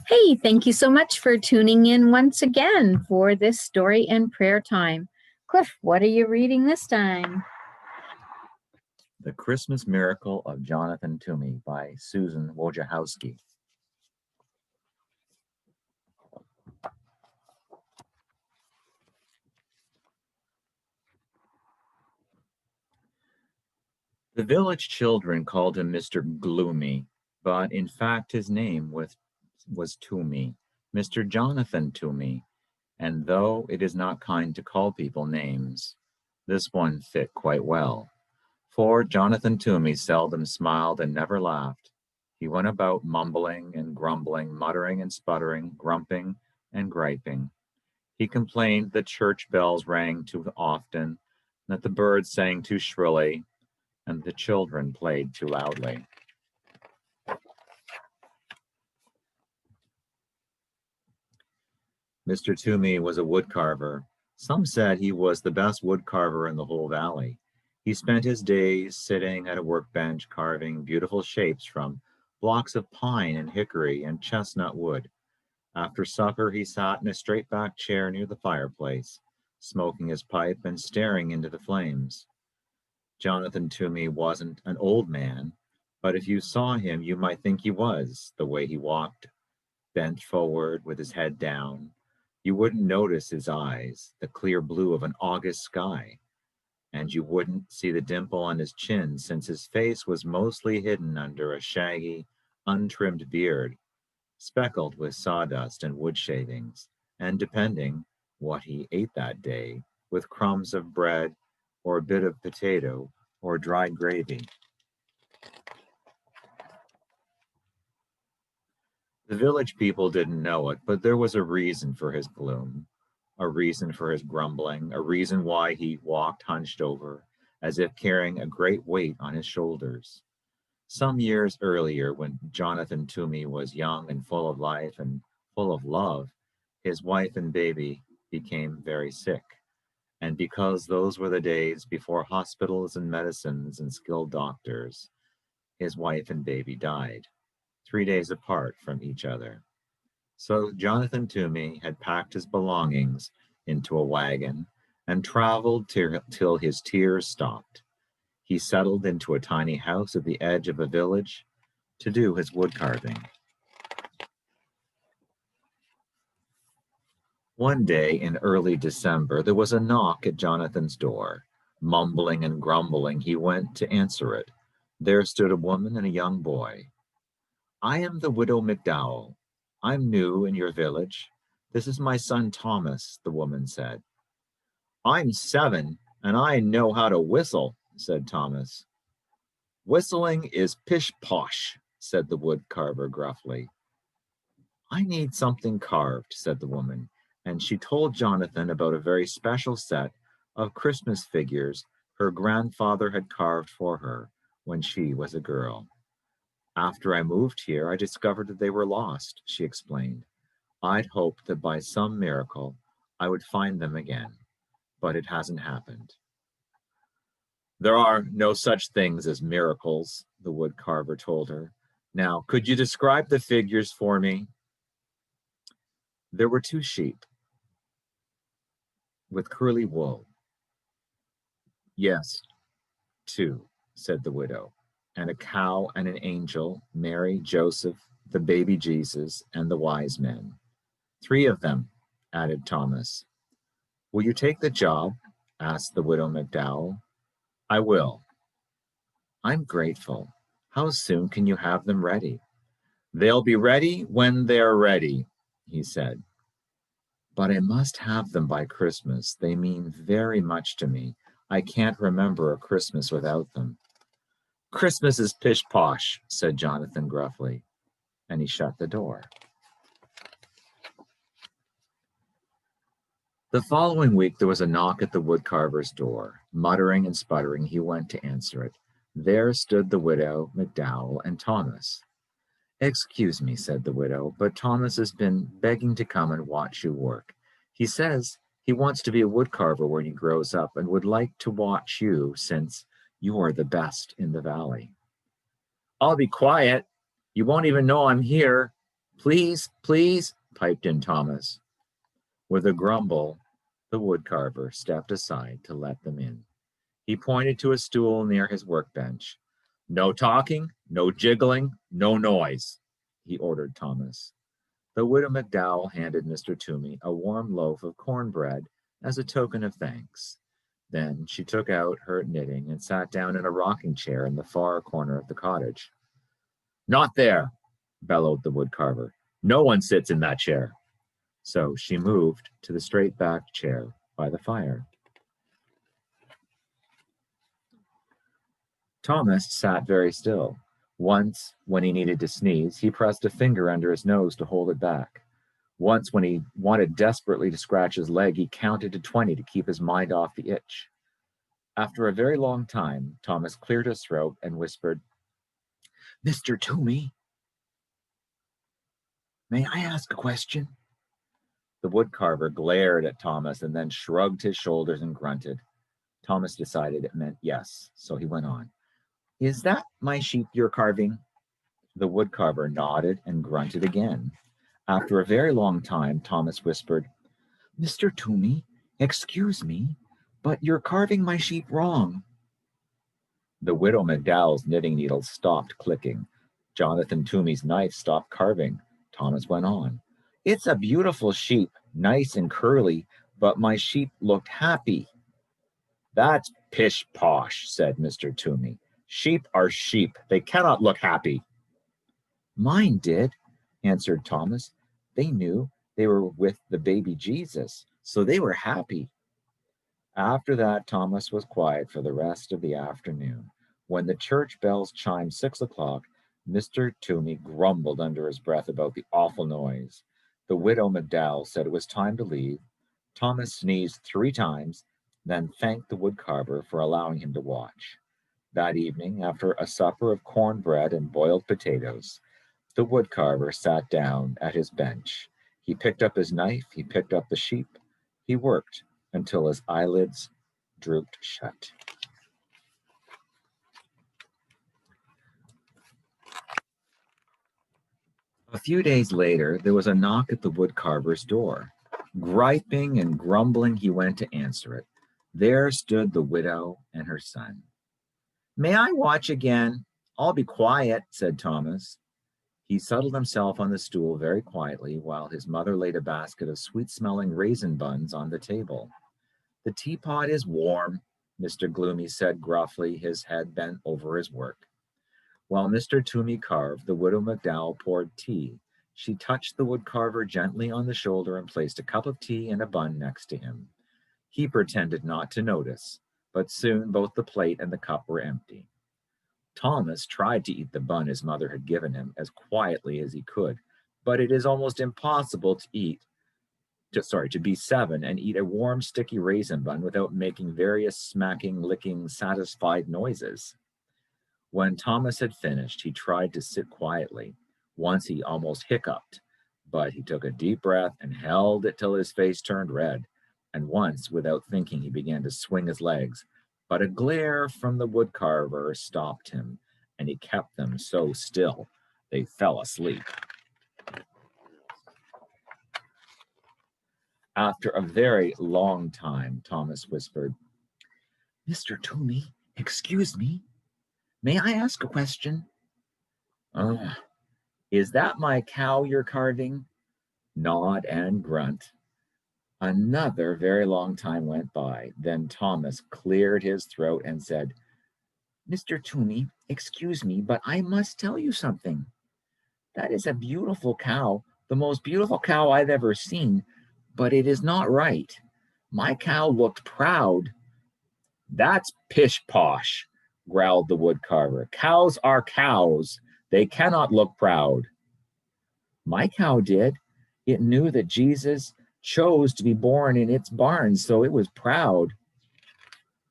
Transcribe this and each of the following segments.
Hey, thank you so much for tuning in once again for this story and prayer time. Cliff, what are you reading this time? The Christmas Miracle of Jonathan Toomey by Susan Wojciechowski. The village children called him Mr. Gloomy, but in fact his name was Toomey, Mr. Jonathan Toomey, and though it is not kind to call people names, this one fit quite well. For Jonathan Toomey seldom smiled and never laughed. He went about mumbling and grumbling, muttering and sputtering, grumping and griping. He complained that church bells rang too often, that the birds sang too shrilly, and the children played too loudly. Mr. Toomey was a woodcarver. Some said he was the best woodcarver in the whole valley. He spent his days sitting at a workbench carving beautiful shapes from blocks of pine and hickory and chestnut wood. After supper, he sat in a straight-backed chair near the fireplace, smoking his pipe and staring into the flames. Jonathan Toomey wasn't an old man, but if you saw him, you might think he was, the way he walked, bent forward with his head down. You wouldn't notice his eyes, the clear blue of an August sky, and you wouldn't see the dimple on his chin since his face was mostly hidden under a shaggy, untrimmed beard, speckled with sawdust and wood shavings, and depending what he ate that day, with crumbs of bread or a bit of potato or dried gravy. The village people didn't know it, but there was a reason for his gloom, a reason for his grumbling, a reason why he walked hunched over, as if carrying a great weight on his shoulders. Some years earlier, when Jonathan Toomey was young and full of life and full of love, his wife and baby became very sick. And because those were the days before hospitals and medicines and skilled doctors, his wife and baby died, 3 days apart from each other. So Jonathan Toomey had packed his belongings into a wagon and traveled till his tears stopped. He settled into a tiny house at the edge of a village to do his wood carving. One day in early December, there was a knock at Jonathan's door. Mumbling and grumbling, he went to answer it. There stood a woman and a young boy. "I am the widow McDowell. I'm new in your village. This is my son Thomas," the woman said. "I'm 7, and I know how to whistle," said Thomas. "Whistling is pish-posh," said the wood carver gruffly. "I need something carved," said the woman, and she told Jonathan about a very special set of Christmas figures her grandfather had carved for her when she was a girl. "After I moved here, I discovered that they were lost," she explained. "I'd hoped that by some miracle I would find them again, but it hasn't happened." "There are no such things as miracles," the wood carver told her. "Now, could you describe the figures for me?" There were 2 sheep with curly wool. "Yes, 2," said the widow, "and a cow and an angel, Mary, Joseph, the baby Jesus, and the wise men." "3 of them," added Thomas. "Will you take the job?" asked the widow McDowell. "I will." "I'm grateful. How soon can you have them ready?" "They'll be ready when they're ready," he said. "But I must have them by Christmas. They mean very much to me. I can't remember a Christmas without them." "Christmas is pish-posh," said Jonathan gruffly, and he shut the door. The following week, there was a knock at the woodcarver's door. Muttering and sputtering, he went to answer it. There stood the widow, McDowell, and Thomas. "Excuse me," said the widow, "but Thomas has been begging to come and watch you work. He says he wants to be a woodcarver when he grows up and would like to watch you since you are the best in the valley." "I'll be quiet. You won't even know I'm here," Please, please, piped in Thomas. With a grumble, the woodcarver stepped aside to let them in. He pointed to a stool near his workbench. No talking, no jiggling, no noise, he ordered Thomas. The widow McDowell handed Mr. Toomey a warm loaf of cornbread as a token of thanks. Then she took out her knitting and sat down in a rocking chair in the far corner of the cottage. Not there, bellowed the woodcarver. No one sits in that chair. So she moved to the straight-backed chair by the fire. Thomas sat very still. Once, when he needed to sneeze, he pressed a finger under his nose to hold it back. Once, when he wanted desperately to scratch his leg, he counted to 20 to keep his mind off the itch. After a very long time, Thomas cleared his throat and whispered, Mr. Toomey, may I ask a question? The woodcarver glared at Thomas and then shrugged his shoulders and grunted. Thomas decided it meant yes, so he went on. Is that my sheep you're carving? The woodcarver nodded and grunted again. After a very long time, Thomas whispered, Mr. Toomey, excuse me, but you're carving my sheep wrong. The widow McDowell's knitting needles stopped clicking. Jonathan Toomey's knife stopped carving. Thomas went on. It's a beautiful sheep, nice and curly, but my sheep looked happy. That's pish-posh, said Mr. Toomey. Sheep are sheep. They cannot look happy. Mine did, answered Thomas. They knew they were with the baby Jesus, so they were happy. After that, Thomas was quiet for the rest of the afternoon. When the church bells chimed 6 o'clock, Mr. Toomey grumbled under his breath about the awful noise. The widow McDowell said it was time to leave. Thomas sneezed 3 times, then thanked the woodcarver for allowing him to watch. That evening, after a supper of cornbread and boiled potatoes, the woodcarver sat down at his bench. He picked up his knife, he picked up the sheep. He worked until his eyelids drooped shut. A few days later, there was a knock at the woodcarver's door. Griping and grumbling, he went to answer it. There stood the widow and her son. May I watch again? I'll be quiet, said Thomas. He settled himself on the stool very quietly while his mother laid a basket of sweet-smelling raisin buns on the table. The teapot is warm, Mr. Gloomy said gruffly, his head bent over his work. While Mr. Toomey carved, the widow McDowell poured tea. She touched the woodcarver gently on the shoulder and placed a cup of tea and a bun next to him. He pretended not to notice, but soon both the plate and the cup were empty. Thomas tried to eat the bun his mother had given him as quietly as he could, but it is almost impossible to be 7 and eat a warm, sticky raisin bun without making various smacking, licking, satisfied noises. When Thomas had finished, he tried to sit quietly. Once he almost hiccuped, but he took a deep breath and held it till his face turned red. And once, without thinking, he began to swing his legs. But a glare from the woodcarver stopped him, and he kept them so still they fell asleep. After a very long time, Thomas whispered, Mr. Toomey, excuse me. May I ask a question? Is that my cow you're carving? Nod and grunt. Another very long time went by. Then Thomas cleared his throat and said, Mr. Toomey, excuse me, but I must tell you something. That is a beautiful cow, the most beautiful cow I've ever seen, but it is not right. My cow looked proud. That's pish-posh, growled the woodcarver. Cows are cows. They cannot look proud. My cow did. It knew that Jesus chose to be born in its barn, so it was proud.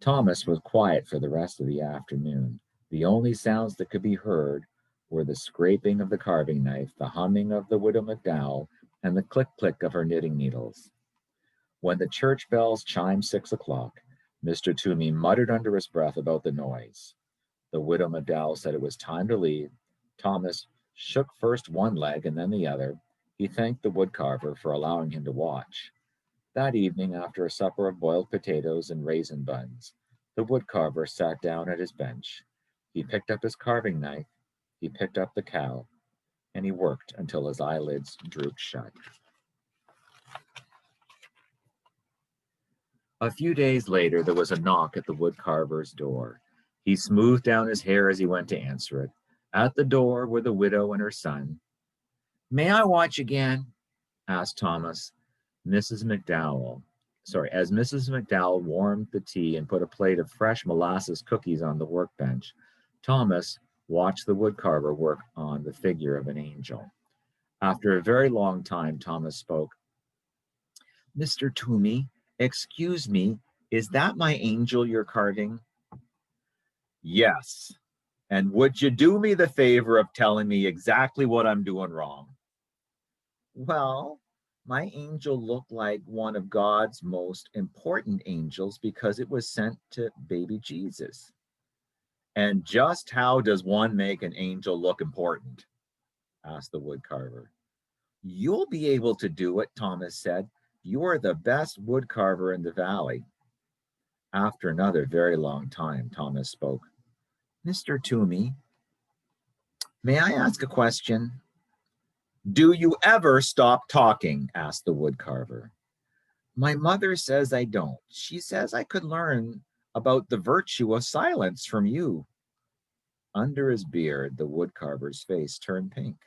Thomas was quiet for the rest of the afternoon. The only sounds that could be heard were the scraping of the carving knife, the humming of the widow McDowell, and the click-click of her knitting needles. When the church bells chimed 6 o'clock, Mr. Toomey muttered under his breath about the noise. The widow McDowell said it was time to leave. Thomas shook first one leg and then the other. He thanked the woodcarver for allowing him to watch. That evening, after a supper of boiled potatoes and raisin buns, the woodcarver sat down at his bench. He picked up his carving knife, he picked up the cow, and he worked until his eyelids drooped shut. A few days later, there was a knock at the woodcarver's door. He smoothed down his hair as he went to answer it. At the door were the widow and her son. "May I watch again?" asked Thomas. As Mrs. McDowell warmed the tea and put a plate of fresh molasses cookies on the workbench, Thomas watched the woodcarver work on the figure of an angel. After a very long time, Thomas spoke. "Mr. Toomey, excuse me, is that my angel you're carving?" "Yes. And would you do me the favor of telling me exactly what I'm doing wrong?" "Well, my angel looked like one of God's most important angels because it was sent to baby Jesus." "And just how does one make an angel look important?" asked the woodcarver. "You'll be able to do it," Thomas said. "You're the best woodcarver in the valley." After another very long time, Thomas spoke. "Mr. Toomey, may I ask a question?" "Do you ever stop talking?" asked the woodcarver. "My mother says I don't. She says I could learn about the virtue of silence from you." Under his beard, the woodcarver's face turned pink.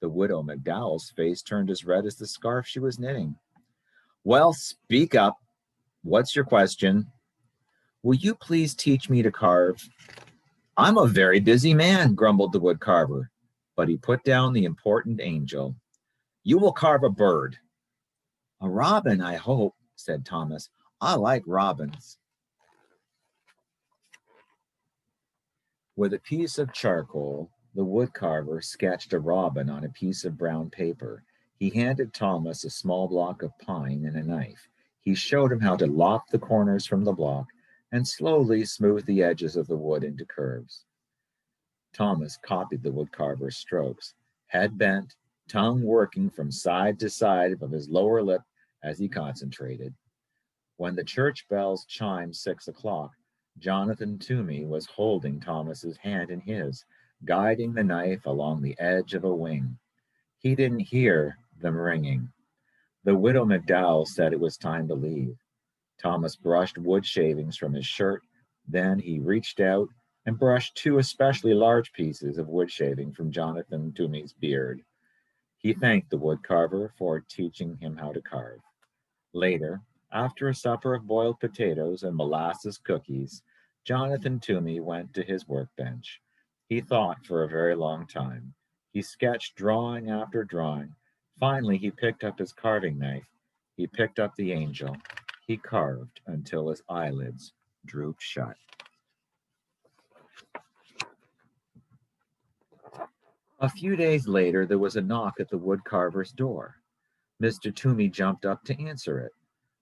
The widow McDowell's face turned as red as the scarf she was knitting. "Well, speak up. What's your question?" "Will you please teach me to carve?" "I'm a very busy man," grumbled the woodcarver, but he put down the important angel. "You will carve a bird." "A robin, I hope," said Thomas. "I like robins." With a piece of charcoal, the woodcarver sketched a robin on a piece of brown paper. He handed Thomas a small block of pine and a knife. He showed him how to lop the corners from the block and slowly smooth the edges of the wood into curves. Thomas copied the woodcarver's strokes, head bent, tongue working from side to side of his lower lip as he concentrated. When the church bells chimed 6 o'clock, Jonathan Toomey was holding Thomas's hand in his, guiding the knife along the edge of a wing. He didn't hear them ringing. The widow McDowell said it was time to leave. Thomas brushed wood shavings from his shirt. Then he reached out and brushed two especially large pieces of wood shaving from Jonathan Toomey's beard. He thanked the woodcarver for teaching him how to carve. Later, after a supper of boiled potatoes and molasses cookies, Jonathan Toomey went to his workbench. He thought for a very long time. He sketched drawing after drawing. Finally, he picked up his carving knife. He picked up the angel. He carved until his eyelids drooped shut. A few days later, there was a knock at the woodcarver's door. Mr. Toomey jumped up to answer it.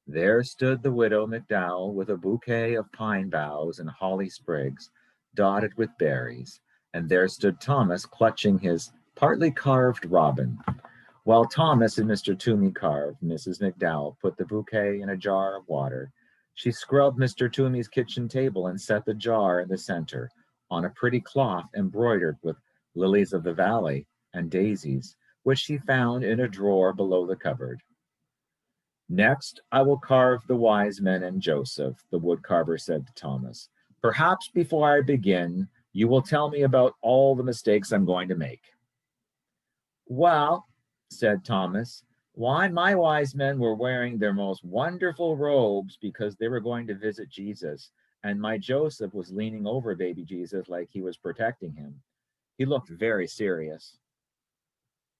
There stood the widow McDowell with a bouquet of pine boughs and holly sprigs dotted with berries, and there stood Thomas clutching his partly carved robin. While Thomas and Mr. Toomey carved, Mrs. McDowell put the bouquet in a jar of water. She scrubbed Mr. Toomey's kitchen table and set the jar in the center on a pretty cloth embroidered with lilies of the valley and daisies, which she found in a drawer below the cupboard. "Next, I will carve the wise men and Joseph," the woodcarver said to Thomas. "Perhaps before I begin, you will tell me about all the mistakes I'm going to make." "Well," said Thomas, "why, my wise men were wearing their most wonderful robes because they were going to visit Jesus, and my Joseph was leaning over baby Jesus like he was protecting him. He looked very serious."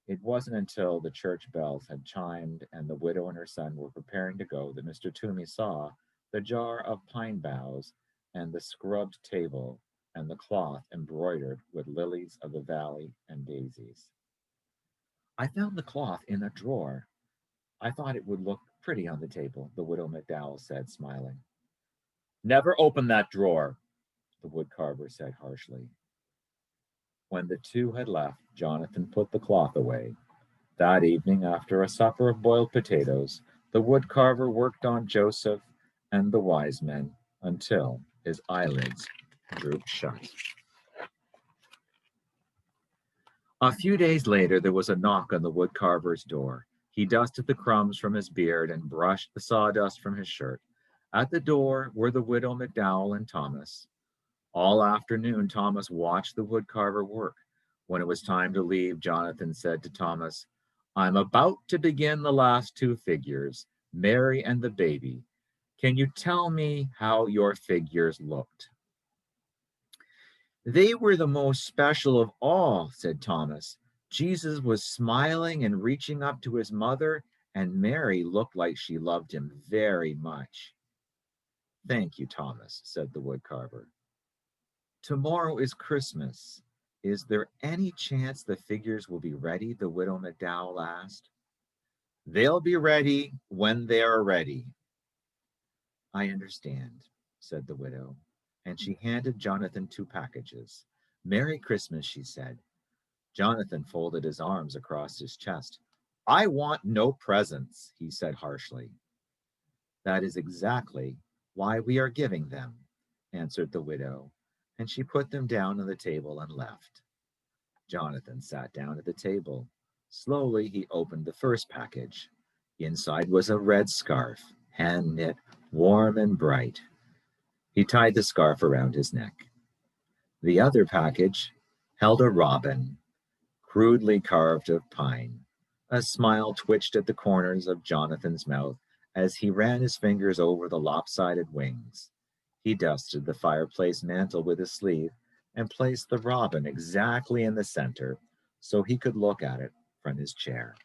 It wasn't until the church bells had chimed and the widow and her son were preparing to go that Mr. Toomey saw the jar of pine boughs and the scrubbed table and the cloth embroidered with lilies of the valley and daisies. "I found the cloth in a drawer. I thought it would look pretty on the table," the widow McDowell said, smiling. "Never open that drawer," the woodcarver said harshly. When the two had left, Jonathan put the cloth away. That evening, after a supper of boiled potatoes, the woodcarver worked on Joseph and the wise men until his eyelids drooped shut. A few days later, there was a knock on the woodcarver's door. He dusted the crumbs from his beard and brushed the sawdust from his shirt. At the door were the widow McDowell and Thomas. All afternoon, Thomas watched the woodcarver work. When it was time to leave, Jonathan said to Thomas, "I'm about to begin the last two figures, Mary and the baby. Can you tell me how your figures looked?" "They were the most special of all," said Thomas. "Jesus was smiling and reaching up to his mother, and Mary looked like she loved him very much." "Thank you, Thomas," said the woodcarver. "Tomorrow is Christmas. Is there any chance the figures will be ready?" the widow McDowell asked. "They'll be ready when they are ready." "I understand," said the widow, and she handed Jonathan two packages. "Merry Christmas," she said. Jonathan folded his arms across his chest. "I want no presents," he said harshly. "That is exactly why we are giving them," answered the widow, and she put them down on the table and left. Jonathan sat down at the table. Slowly he opened the first package. Inside was a red scarf, hand knit, warm and bright. He tied the scarf around his neck. The other package held a robin, crudely carved of pine. A smile twitched at the corners of Jonathan's mouth as he ran his fingers over the lopsided wings. He dusted the fireplace mantel with his sleeve and placed the robin exactly in the center so he could look at it from his chair.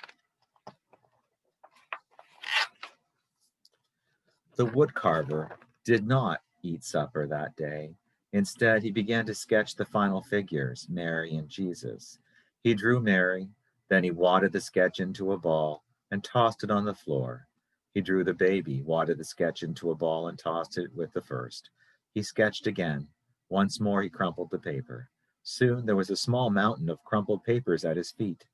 The woodcarver did not eat supper that day. Instead, he began to sketch the final figures, Mary and Jesus. He drew Mary, then he wadded the sketch into a ball and tossed it on the floor. He drew the baby, wadded the sketch into a ball and tossed it with the first. He sketched again. Once more he crumpled the paper. Soon there was a small mountain of crumpled papers at his feet.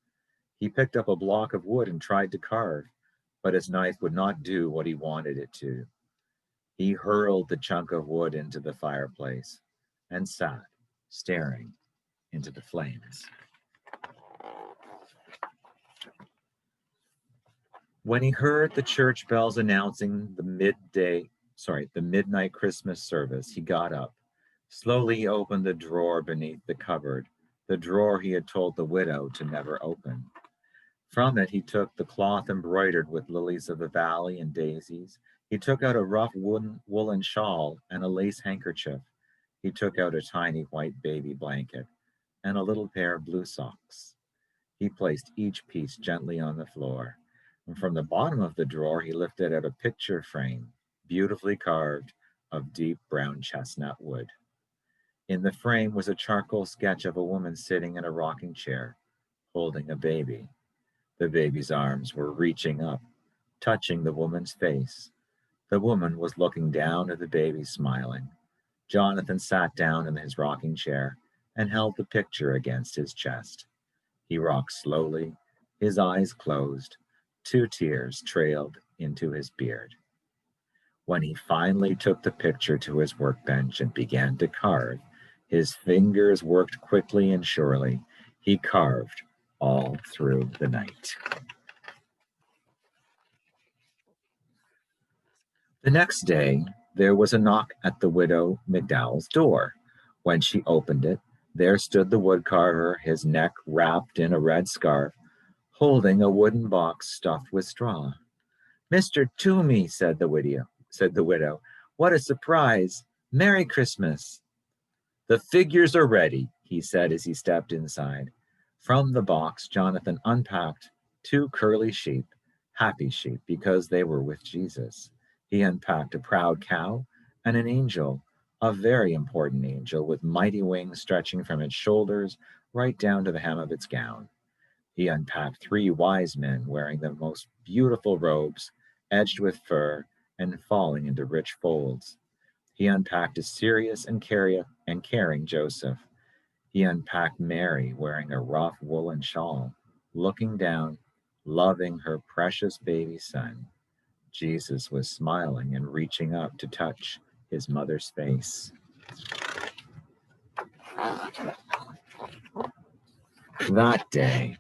He picked up a block of wood and tried to carve, but his knife would not do what he wanted it to. He hurled the chunk of wood into the fireplace and sat staring into the flames. When he heard the church bells announcing the midnight Christmas service, he got up. Slowly he opened the drawer beneath the cupboard, the drawer he had told the widow to never open. From it he took the cloth embroidered with lilies of the valley and daisies. He took out a rough woolen shawl and a lace handkerchief. He took out a tiny white baby blanket and a little pair of blue socks. He placed each piece gently on the floor. And from the bottom of the drawer, he lifted out a picture frame, beautifully carved of deep brown chestnut wood. In the frame was a charcoal sketch of a woman sitting in a rocking chair, holding a baby. The baby's arms were reaching up, touching the woman's face. The woman was looking down at the baby, smiling. Jonathan sat down in his rocking chair and held the picture against his chest. He rocked slowly, his eyes closed. 2 tears trailed into his beard. When he finally took the picture to his workbench and began to carve, his fingers worked quickly and surely. He carved all through the night. The next day, there was a knock at the widow McDowell's door. When she opened it, there stood the woodcarver, his neck wrapped in a red scarf, holding a wooden box stuffed with straw. "Mr. Toomey," said the widow, "what a surprise! Merry Christmas!" "The figures are ready," he said as he stepped inside. From the box, Jonathan unpacked 2 curly sheep, happy sheep because they were with Jesus. He unpacked a proud cow and an angel, a very important angel with mighty wings stretching from its shoulders right down to the hem of its gown. He unpacked 3 wise men wearing the most beautiful robes, edged with fur and falling into rich folds. He unpacked a serious and caring Joseph. He unpacked Mary wearing a rough woolen shawl, looking down, loving her precious baby son. Jesus was smiling and reaching up to touch his mother's face. That day,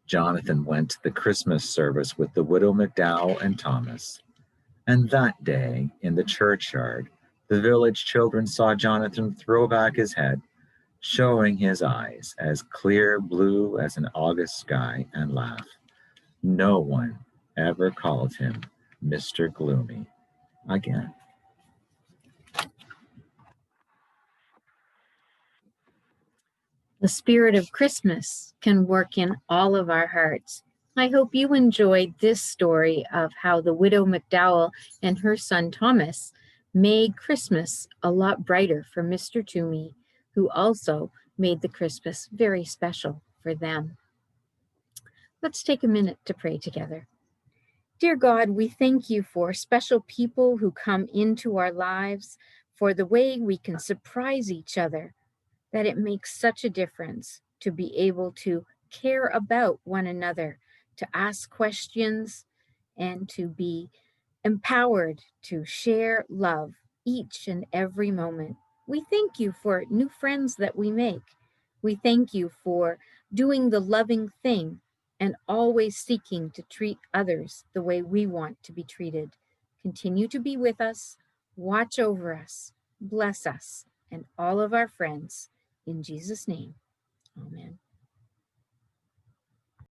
Jonathan went to the Christmas service with the widow McDowell and Thomas. And that day, in the churchyard, the village children saw Jonathan throw back his head, showing his eyes as clear blue as an August sky, and laugh. No one ever called him Mr. Gloomy again. The spirit of Christmas can work in all of our hearts. I hope you enjoyed this story of how the widow McDowell and her son Thomas made Christmas a lot brighter for Mr. Toomey, who also made the Christmas very special for them. Let's take a minute to pray together. Dear God, we thank you for special people who come into our lives, for the way we can surprise each other, that it makes such a difference to be able to care about one another, to ask questions, and to be empowered to share love each and every moment. We thank you for new friends that we make. We thank you for doing the loving thing and always seeking to treat others the way we want to be treated. Continue to be with us, watch over us, bless us, and all of our friends. In Jesus' name, amen.